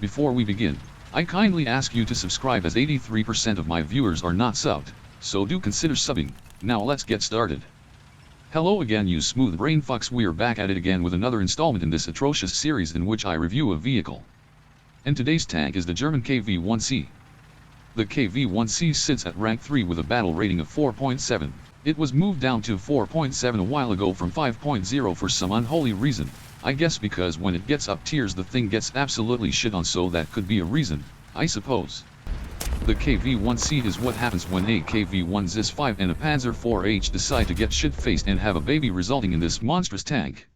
Before we begin, I kindly ask you to subscribe as 83% of my viewers are not subbed, so do consider subbing. Now let's get started. Hello again you smooth brain fucks, we're back at it again with another installment in this atrocious series in which I review a vehicle. And today's tank is the German KV-1C. The KV-1C sits at rank 3 with a battle rating of 4.7. It was moved down to 4.7 a while ago from 5.0 for some unholy reason. I guess because when it gets up tiers the thing gets absolutely shit on, so that could be a reason, I suppose. The KV-1C is what happens when a KV-1Z5 and a Panzer IV-H decide to get shit-faced and have a baby, resulting in this monstrous tank.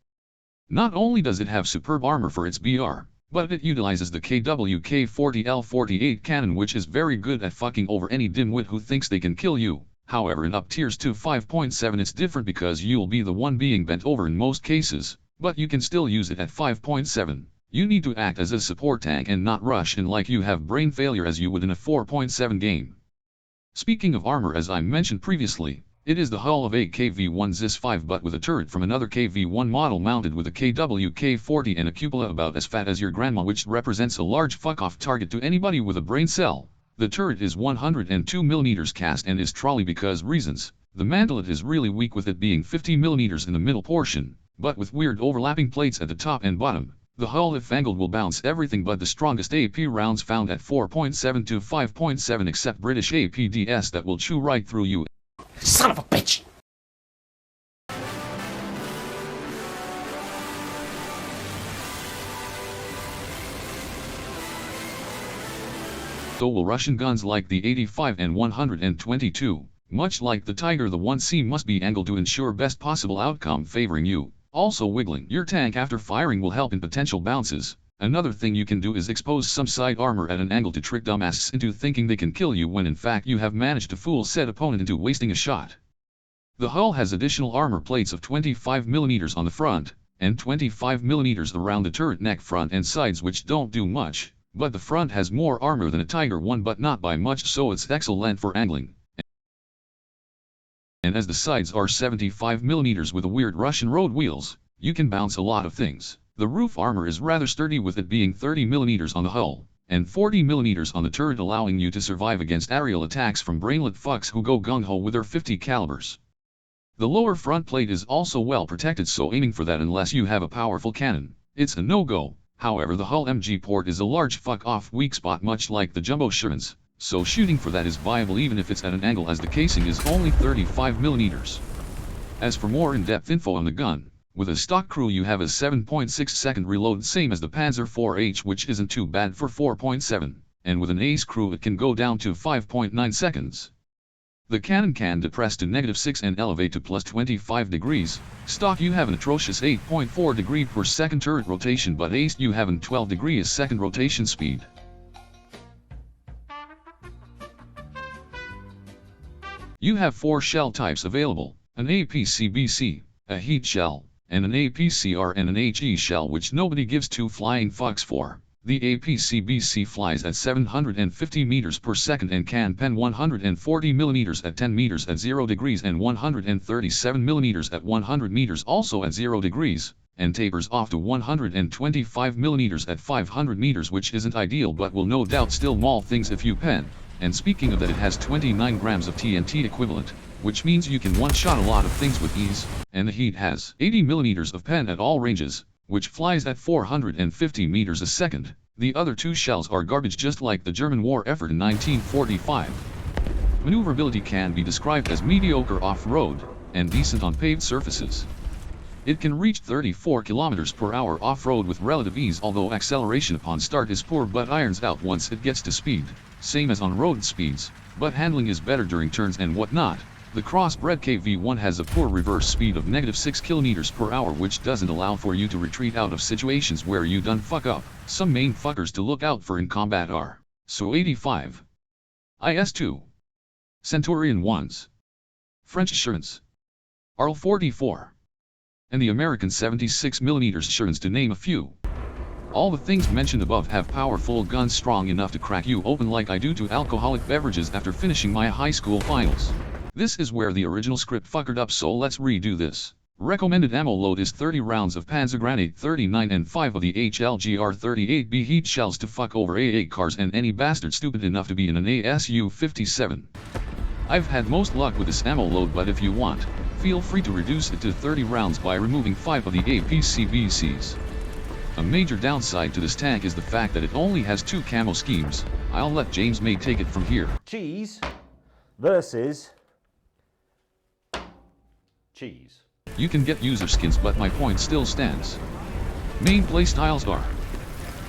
Not only does it have superb armor for its BR, but it utilizes the KW-40L48 cannon, which is very good at fucking over any dimwit who thinks they can kill you. However, in up tiers to 5.7 it's different because you'll be the one being bent over in most cases, but you can still use it at 5.7. You need to act as a support tank and not rush in like you have brain failure as you would in a 4.7 game. Speaking of armor, as I mentioned previously, it is the hull of a KV-1Z5 but with a turret from another KV-1 model mounted with a KW-K40 and a cupola about as fat as your grandma, which represents a large fuck-off target to anybody with a brain cell. The turret is 102mm cast and is trolley because reasons. The mantelet is really weak with it being 50mm in the middle portion, but with weird overlapping plates at the top and bottom. The hull if angled will bounce everything but the strongest AP rounds found at 4.7 to 5.7 except British APDS that will chew right through you. Son of a bitch! So will Russian guns like the 85 and 122. Much like the Tiger, the 1C must be angled to ensure best possible outcome favoring you. Also, wiggling your tank after firing will help in potential bounces. Another thing you can do is expose some side armor at an angle to trick dumbasses into thinking they can kill you when in fact you have managed to fool said opponent into wasting a shot. The hull has additional armor plates of 25mm on the front, and 25mm around the turret neck, front and sides, which don't do much. But the front has more armor than a Tiger 1 but not by much, so it's excellent for angling. And as the sides are 75mm with a weird Russian road wheels, you can bounce a lot of things. The roof armor is rather sturdy with it being 30mm on the hull, and 40mm on the turret, allowing you to survive against aerial attacks from brainlet fucks who go gung-ho with their 50 calibers. The lower front plate is also well protected, so aiming for that unless you have a powerful cannon, it's a no-go. However, the hull MG port is a large fuck-off weak spot much like the Camo Schemes, so shooting for that is viable even if it's at an angle as the casing is only 35mm. As for more in-depth info on the gun, with a stock crew you have a 7.6 second reload, same as the Panzer IV-H, which isn't too bad for 4.7, and with an ace crew it can go down to 5.9 seconds. The cannon can depress to -6 and elevate to +25 degrees. Stock you have an atrocious 8.4 degree per second turret rotation, but ace you have an 12 degree a second rotation speed. You have 4 shell types available, an APCBC, a heat shell, and an APCR and an HE shell, which nobody gives two flying fucks for. The APCBC flies at 750 meters per second and can pen 140 millimeters at 10 meters at 0 degrees and 137 millimeters at 100 meters also at 0 degrees, and tapers off to 125 millimeters at 500 meters, which isn't ideal but will no doubt still maul things if you pen. And speaking of that, it has 29 grams of TNT equivalent, which means you can one-shot a lot of things with ease, and the heat has 80 millimeters of pen at all ranges, which flies at 450 meters a second. The other 2 shells are garbage, just like the German war effort in 1945. Maneuverability can be described as mediocre off-road, and decent on paved surfaces. It can reach 34 km per hour off-road with relative ease, although acceleration upon start is poor but irons out once it gets to speed, same as on road speeds, but handling is better during turns and whatnot. The crossbred KV-1 has a poor reverse speed of -6 km per hour, which doesn't allow for you to retreat out of situations where you done fuck up. Some main fuckers to look out for in combat are SU-85, IS-2, Centurion 1s, French Schemes, ARL-44, and the American 76mm Schemes, to name a few. All the things mentioned above have powerful guns strong enough to crack you open like I do to alcoholic beverages after finishing my high school finals. This is where the original script fuckered up, so let's redo this. Recommended ammo load is 30 rounds of Panzergranate 39 and 5 of the HLGR-38B heat shells to fuck over AA cars and any bastard stupid enough to be in an ASU-57. I've had most luck with this ammo load, but if you want, feel free to reduce it to 30 rounds by removing 5 of the APCBCs. A major downside to this tank is the fact that it only has 2 Camo Schemes. I'll let James May take it from here. Cheese versus cheese. You can get user skins, but my point still stands. Main playstyles are: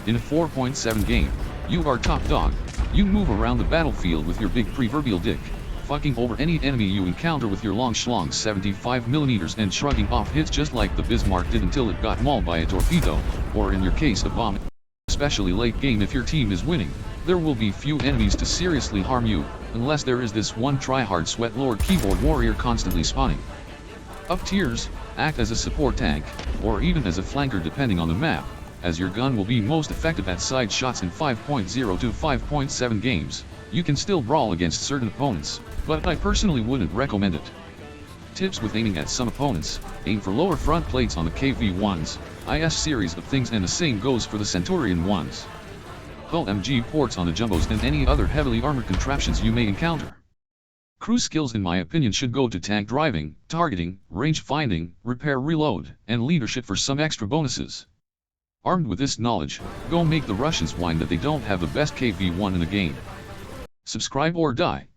in a 4.7 game, you are top dog. You move around the battlefield with your big proverbial dick, fucking over any enemy you encounter with your long schlong 75mm and shrugging off hits just like the Bismarck did until it got mauled by a torpedo, or in your case a bomb. Especially late game, if your team is winning, there will be few enemies to seriously harm you, unless there is this one tryhard sweatlord keyboard warrior constantly spawning. Up tiers, act as a support tank, or even as a flanker depending on the map, as your gun will be most effective at side shots in 5.0 to 5.7 games. You can still brawl against certain opponents, but I personally wouldn't recommend it. Tips with aiming at some opponents: aim for lower front plates on the KV-1's IS series of things, and the same goes for the Centurion 1's. Hull MG ports on the jumbos and any other heavily armored contraptions you may encounter. Crew skills in my opinion should go to tank driving, targeting, range finding, repair reload, and leadership for some extra bonuses. Armed with this knowledge, go make the Russians whine that they don't have the best KV-1 in the game. Subscribe or die.